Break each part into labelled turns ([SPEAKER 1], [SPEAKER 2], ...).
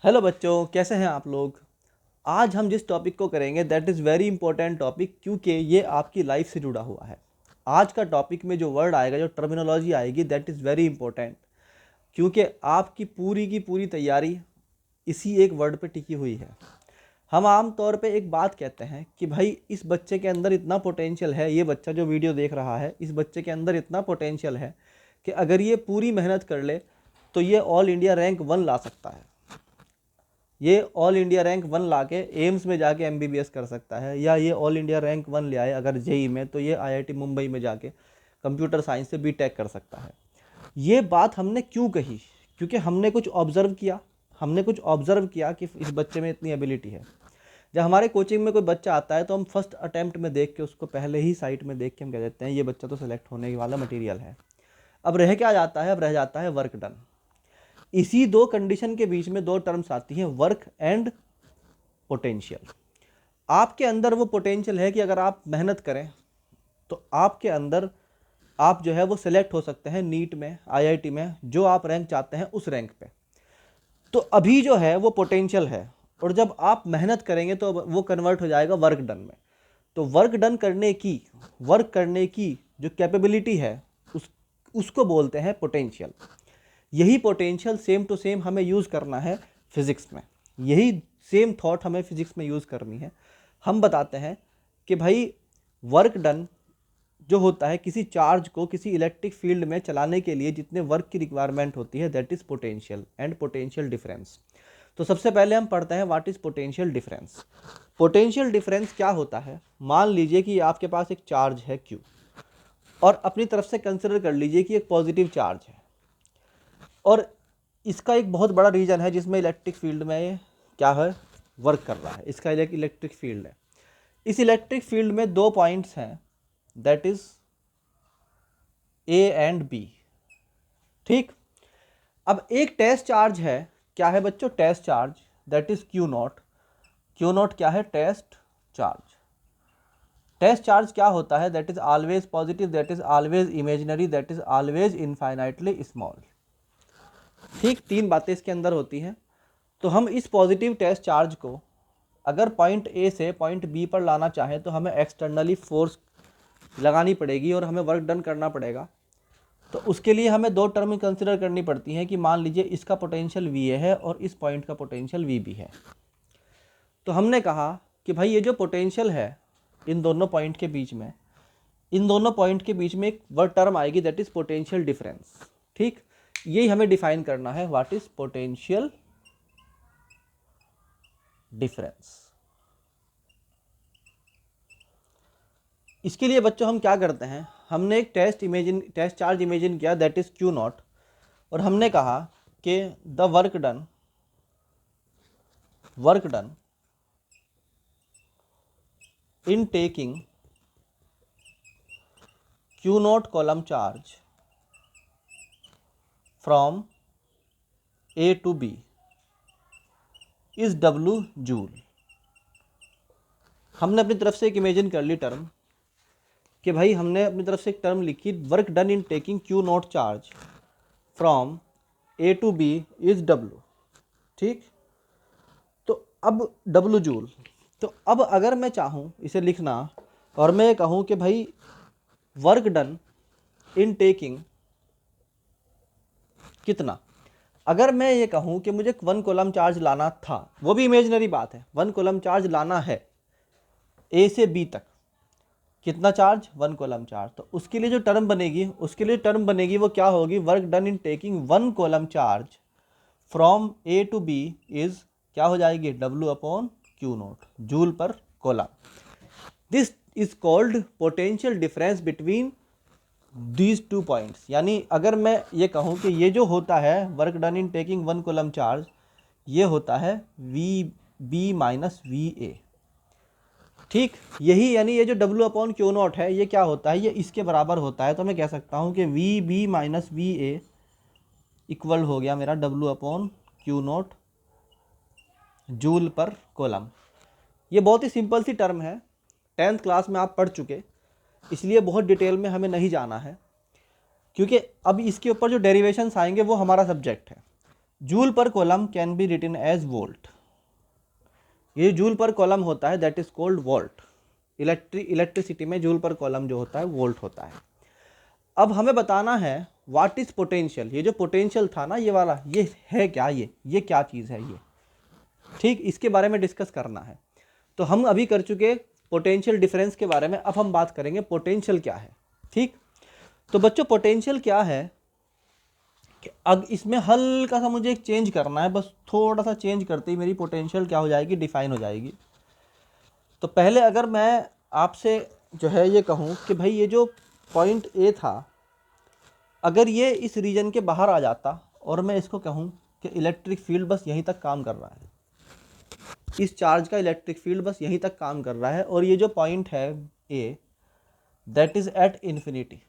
[SPEAKER 1] Hello बच्चों, कैसे हैं आप लोग। आज हम जिस टॉपिक को करेंगे that is very important topic, क्योंकि ये आपकी लाइफ से जुड़ा हुआ है। आज का टॉपिक में जो वर्ड आएगा, जो टर्मिनोलॉजी आएगी, दैट इज़ वेरी इंपॉर्टेंट, क्योंकि आपकी पूरी की पूरी तैयारी इसी एक वर्ड पे टिकी हुई है। हम आम तौर पे एक बात कहते हैं कि भाई इस बच्चे के अंदर इतना पोटेंशियल है, ये बच्चा जो वीडियो देख रहा है, इस बच्चे के अंदर इतना पोटेंशियल है कि अगर ये पूरी मेहनत कर ले तो ये ऑल इंडिया रैंक 1 ला सकता है। ये ऑल इंडिया रैंक 1 ला के एम्स में जाके एमबीबीएस कर सकता है, या ये ऑल इंडिया रैंक 1 ले आए अगर जेई में, तो ये आईआईटी मुंबई में जाके कंप्यूटर साइंस से बीटेक कर सकता है। ये बात हमने क्यों कही? क्योंकि हमने कुछ ऑब्जर्व किया कि इस बच्चे में इतनी एबिलिटी है। जब हमारे कोचिंग में कोई बच्चा आता है तो हम फर्स्ट अटैम्प्ट में देख के, उसको पहले ही साइट में देख के हम कह देते हैं ये बच्चा तो सेलेक्ट होने वाला मटेरियल है। अब रह क्या जाता है? अब रह जाता है वर्क डन। इसी दो कंडीशन के बीच में दो टर्म्स आती हैं, वर्क एंड पोटेंशियल। आपके अंदर वो पोटेंशियल है कि अगर आप मेहनत करें तो आपके अंदर आप जो है वो सिलेक्ट हो सकते हैं नीट में, आईआईटी में, जो आप रैंक चाहते हैं उस रैंक पे। तो अभी जो है वो पोटेंशियल है, और जब आप मेहनत करेंगे तो वो कन्वर्ट हो जाएगा वर्क डन में। तो वर्क करने की जो कैपेबिलिटी है उसको बोलते हैं पोटेंशियल। यही पोटेंशियल सेम टू सेम हमें यूज़ करना है फिज़िक्स में। यही सेम थॉट हमें फिज़िक्स में यूज़ करनी है। हम बताते हैं कि भाई वर्क डन जो होता है किसी चार्ज को किसी इलेक्ट्रिक फील्ड में चलाने के लिए जितने वर्क की रिक्वायरमेंट होती है, that is potential and potential difference. तो सबसे पहले हम पढ़ते हैं what is potential difference. Potential difference क्या होता है? मान लीजिए कि आपके पास एक चार्ज है Q, और अपनी तरफ से कंसिडर कर लीजिए कि एक पॉजिटिव चार्ज है, और इसका एक बहुत बड़ा रीजन है जिसमें इलेक्ट्रिक फील्ड में ये क्या है, वर्क कर रहा है। इसका इलेक्ट्रिक फील्ड है। इस इलेक्ट्रिक फील्ड में दो पॉइंट्स हैं, that is A and B. ठीक। अब एक टेस्ट चार्ज है, क्या है बच्चों? Test charge, that is Q naught. Q naught क्या है? Test charge. टेस्ट चार्ज क्या होता है? That is always positive, that is always imaginary, that is always infinitely small. ठीक, तीन बातें इसके अंदर होती हैं। तो हम इस पॉजिटिव टेस्ट चार्ज को अगर पॉइंट ए से पॉइंट बी पर लाना चाहें तो हमें एक्सटर्नली फोर्स लगानी पड़ेगी और हमें वर्क डन करना पड़ेगा। तो उसके लिए हमें दो टर्म कंसिडर करनी पड़ती हैं कि मान लीजिए इसका पोटेंशियल वी ए है और इस पॉइंट का पोटेंशियल वी बी है। तो हमने कहा कि भाई ये जो पोटेंशियल है इन दोनों पॉइंट के बीच में, इन दोनों पॉइंट के बीच में एक वर्ड टर्म आएगी, दैट इज पोटेंशियल डिफरेंस। ठीक, यही हमें डिफाइन करना है, व्हाट इज पोटेंशियल डिफरेंस। इसके लिए बच्चों हम क्या करते हैं, हमने एक टेस्ट चार्ज इमेजिन किया, दैट इज क्यू नॉट, और हमने कहा कि the work done in taking Q naught coulomb charge from A to B is W joule. हमने अपनी तरफ से एक इमेजिन कर ली टर्म कि भाई हमने अपनी तरफ से एक टर्म लिखी, work done in taking Q naught charge from A to B is W. ठीक, तो अब डब्ल्यू जूल। तो अब अगर मैं चाहूँ इसे लिखना और मैं कहूँ कि भाई वर्क डन इन टेकिंग कितना, अगर मैं ये कहूँ कि मुझे 1 कूलम चार्ज लाना था, वो भी इमेजिनरी बात है, 1 कूलम चार्ज लाना है ए से बी तक, कितना चार्ज? 1 coulomb charge. तो उसके लिए जो टर्म बनेगी वो क्या होगी? Work done in taking 1 coulomb charge from A to B is क्या हो जाएगी? W upon Q naught, joule per coulomb. This is called potential difference between these two points. यानी अगर मैं ये कहूँ कि ये जो होता है work done in taking 1 coulomb charge, ये होता है V B minus V A. ठीक, यही यानी ये जो W अपॉन क्यू नॉट है, ये क्या होता है? ये इसके बराबर होता है। तो मैं कह सकता हूँ कि V B minus V A equal हो गया मेरा W upon Q naught joule per coulomb. ये बहुत ही सिंपल सी टर्म है, 10th क्लास में आप पढ़ चुके, इसलिए बहुत डिटेल में हमें नहीं जाना है, क्योंकि अब इसके ऊपर जो डेरिवेशंस आएंगे वो हमारा सब्जेक्ट है। Joule per coulomb can be written as volt. ये जूल पर कॉलम होता है that is called volt. Electricity में जूल पर कॉलम जो होता है वोल्ट होता है। अब हमें बताना है व्हाट इज पोटेंशियल। ये जो पोटेंशियल था ना ये वाला, ये है क्या, ये क्या चीज़ है ये, ठीक, इसके बारे में डिस्कस करना है। तो हम अभी कर चुके पोटेंशियल डिफरेंस के बारे में, अब हम बात करेंगे पोटेंशियल क्या है। ठीक, तो बच्चों पोटेंशियल क्या है कि अब इसमें हल्का सा मुझे एक चेंज करना है, बस थोड़ा सा चेंज करते ही मेरी पोटेंशियल क्या हो जाएगी, डिफाइन हो जाएगी। तो पहले अगर मैं आपसे जो है ये कहूँ कि भाई ये जो पॉइंट ए था, अगर ये इस रीजन के बाहर आ जाता और मैं इसको कहूँ कि इलेक्ट्रिक फील्ड बस यहीं तक काम कर रहा है, इस चार्ज का इलेक्ट्रिक फील्ड बस यहीं तक काम कर रहा है, और ये जो पॉइंट है A that is at infinity.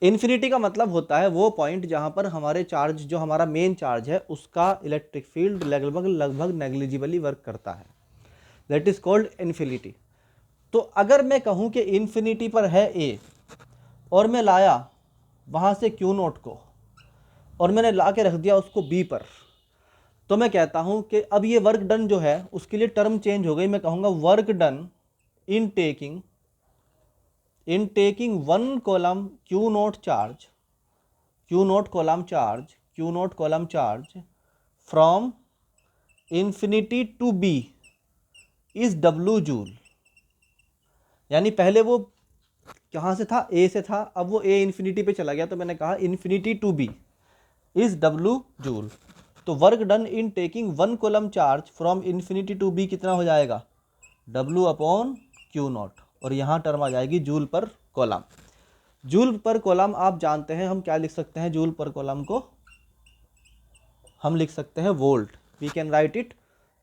[SPEAKER 1] Infinity का मतलब होता है वो पॉइंट जहाँ पर हमारे चार्ज, जो हमारा मेन चार्ज है, उसका इलेक्ट्रिक फील्ड लगभग नेग्लिजिबली वर्क करता है, दैट इज कॉल्ड इन्फिनिटी। तो अगर मैं कहूँ कि इन्फिनिटी पर है ए और मैं लाया वहाँ से क्यू नोट को और मैंने ला के रख दिया उसको बी पर, तो मैं कहता हूँ कि अब ये वर्क डन जो है उसके लिए टर्म चेंज हो गई। मैं कहूँगा work done in taking one coulomb Q naught charge, Q naught coulomb charge from infinity to B is W joule. यानी पहले वो कहाँ से था, ए से था, अब वो ए इन्फिनिटी पे चला गया, तो मैंने कहा infinity to B is W joule. तो work done in taking one coulomb charge from infinity to B कितना हो जाएगा, डब्लू अपॉन क्यू नॉट, और यहाँ टर्म आ जाएगी joule per column. Joule per column आप जानते हैं हम क्या लिख सकते हैं, जूल पर कॉलम को हम लिख सकते हैं volt, we can write it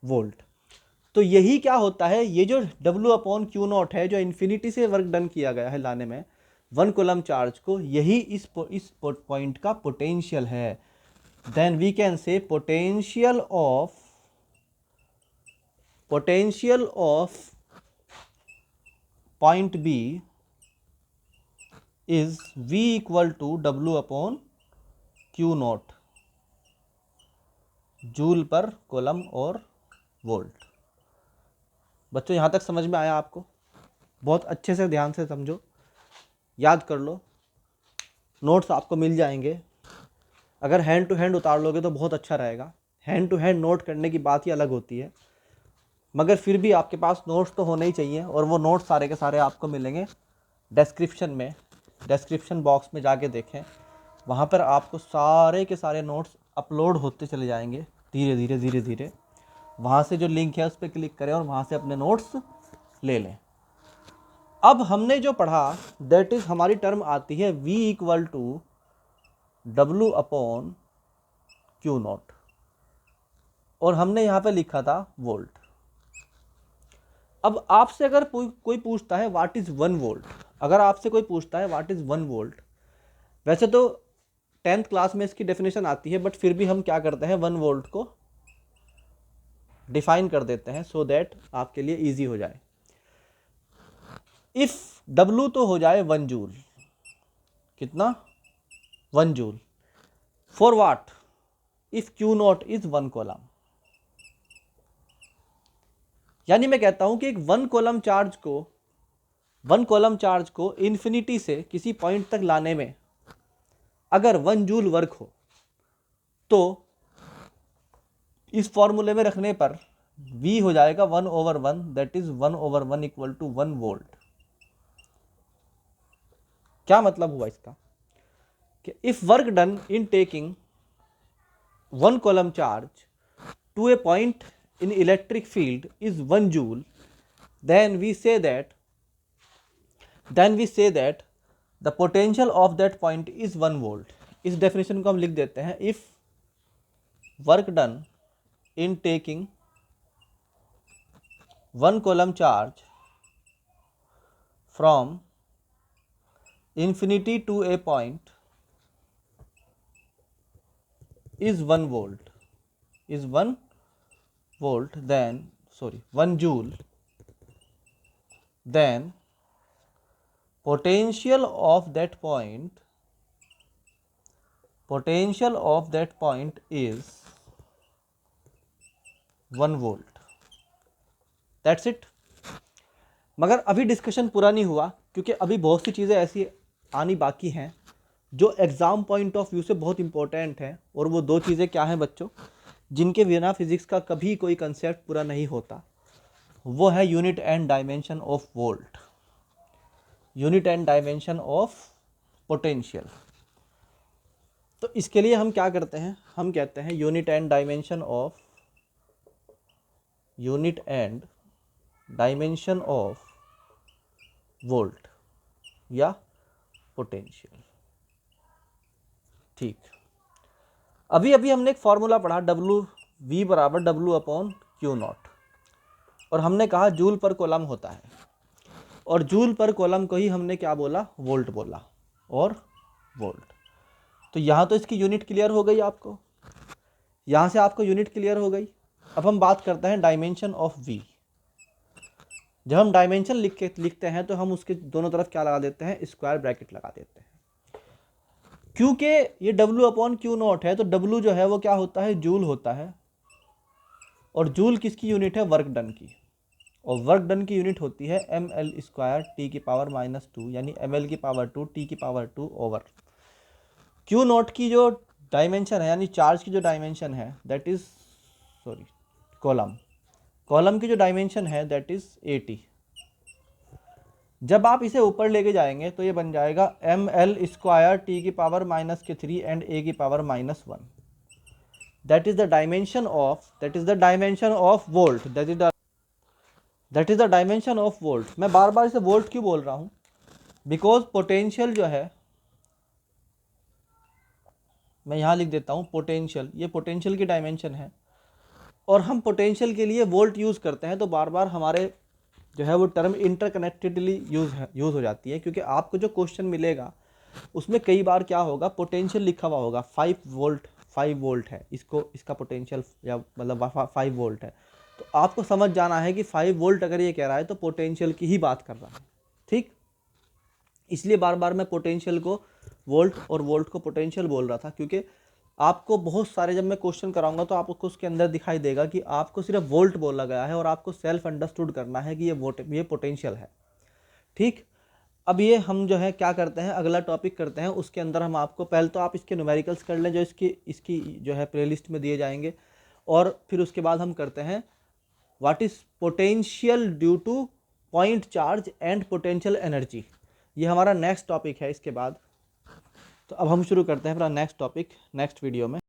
[SPEAKER 1] volt. तो यही क्या होता है, ये जो डब्लू अपॉन क्यू नॉट है जो इन्फिनिटी से वर्क डन किया गया है लाने में वन कॉलम चार्ज को, यही इस पॉइंट का पोटेंशियल है। Then we can say potential of point B is v equal to W upon Q naught, joule per coulomb और वोल्ट। बच्चों यहाँ तक समझ में आया आपको? बहुत अच्छे से ध्यान से समझो, याद कर लो, नोट्स आपको मिल जाएंगे। अगर हैंड टू हैंड उतार लोगे तो बहुत अच्छा रहेगा। हैंड टू हैंड नोट करने की बात ही अलग होती है, मगर फिर भी आपके पास नोट्स तो होने ही चाहिए, और वो नोट्स सारे के सारे आपको मिलेंगे डिस्क्रिप्शन में। डिस्क्रिप्शन बॉक्स में जाके देखें, वहाँ पर आपको सारे के सारे नोट्स अपलोड होते चले जाएंगे धीरे धीरे धीरे धीरे। वहाँ से जो लिंक है उस पर क्लिक करें और वहाँ से अपने नोट्स ले लें। अब हमने जो पढ़ा दैट इज़ हमारी टर्म आती है v equal to W upon Q naught, और हमने यहाँ पे लिखा था वोल्ट। अब आपसे अगर कोई पूछता है व्हाट इज़ वन वोल्ट, अगर आपसे कोई पूछता है व्हाट इज़ वन वोल्ट, वैसे तो 10th क्लास में इसकी डेफिनेशन आती है, बट फिर भी हम क्या करते हैं, वन वोल्ट को डिफाइन कर देते हैं सो दैट आपके लिए इजी हो जाए। इफ W तो हो जाए 1 जूल, कितना, 1 joule, for what, if Q not is 1 column. यानी मैं कहता हूं कि एक वन कॉलम चार्ज को इन्फिनिटी से किसी पॉइंट तक लाने में अगर 1 जूल वर्क हो, तो इस फॉर्मूले में रखने पर V हो जाएगा 1/1, that is 1/1 equal to 1 volt. क्या मतलब हुआ इसका कि if work done in taking one coulomb charge to a point in electric field is 1 joule, then we say that the potential of that point is 1 volt। इस definition को हम लिख देते हैं, if work done in taking one column charge from infinity to a point is 1 volt, is 1 volt, then 1 joule, then potential of that point is 1 volt, that's it. मगर अभी discussion पूरा नहीं हुआ, क्योंकि अभी बहुत सी चीज़ें ऐसी आनी बाकी हैं जो एग्ज़ाम पॉइंट ऑफ व्यू से बहुत इंपॉर्टेंट है। और वो 2 चीज़ें क्या हैं बच्चों, जिनके बिना फिजिक्स का कभी कोई कंसेप्ट पूरा नहीं होता। वो है unit and dimension of volt, unit and dimension of potential. तो इसके लिए हम क्या करते हैं, हम कहते हैं unit and dimension of volt या पोटेंशियल। ठीक, अभी हमने एक फॉर्मूला पढ़ा V बराबर W/Q0, और हमने कहा जूल पर कूलम होता है, और जूल पर कूलम को ही हमने क्या बोला, वोल्ट बोला, और वोल्ट। तो यहाँ तो इसकी यूनिट क्लियर हो गई आपको, यहाँ से आपको यूनिट क्लियर हो गई। अब हम बात करते हैं डायमेंशन ऑफ V। जब हम डायमेंशन लिखते हैं तो हम उसके दोनों तरफ क्या लगा देते हैं, स्क्वायर ब्रैकेट लगा देते हैं। क्योंकि ये W/Q0 है, तो W जो है वो क्या होता है, जूल होता है, और जूल किसकी यूनिट है, वर्क डन की, और वर्क डन की यूनिट होती है ml² T⁻², यानी ml² T⁻2 ओवर Q0 की जो डायमेंशन है, यानी चार्ज की जो डायमेंशन है, दैट इज कॉलम की जो डायमेंशन है दैट इज 80। जब आप इसे ऊपर लेके जाएंगे तो ये बन जाएगा ml² T⁻³ and A⁻⁻1। That is the dimension of volt, that is the dimension of volt. मैं बार बार इसे वोल्ट क्यों बोल रहा हूं, बिकॉज पोटेंशियल जो है, मैं यहां लिख देता हूं पोटेंशियल, ये पोटेंशियल की डायमेंशन है, और हम पोटेंशियल के लिए वोल्ट यूज करते हैं, तो बार बार हमारे जो है वो टर्म इंटरकनेक्टेडली यूज हो जाती है। क्योंकि आपको जो क्वेश्चन मिलेगा उसमें कई बार क्या होगा, पोटेंशियल लिखा हुआ होगा 5 वोल्ट है, इसका पोटेंशियल या मतलब 5 वोल्ट है, तो आपको समझ जाना है कि 5 वोल्ट अगर ये कह रहा है तो पोटेंशियल की ही बात कर रहा है। ठीक, इसलिए बार बार मैं पोटेंशियल को वोल्ट और वोल्ट को पोटेंशियल बोल रहा था, क्योंकि आपको बहुत सारे जब मैं क्वेश्चन कराऊंगा तो आपको उसके अंदर दिखाई देगा कि आपको सिर्फ वोल्ट बोला गया है, और आपको सेल्फ अंडरस्टूड करना है कि ये पोटेंशियल है। ठीक, अब ये हम जो है क्या करते हैं, अगला टॉपिक करते हैं, उसके अंदर हम आपको पहले तो आप इसके न्यूमेरिकल्स कर लें जो इसकी जो है प्लेलिस्ट में दिए जाएंगे, और फिर उसके बाद हम करते हैं what is potential due two point charge and potential energy. ये हमारा नेक्स्ट टॉपिक है इसके बाद। तो अब हम शुरू करते हैं अपना नेक्स्ट टॉपिक नेक्स्ट वीडियो में।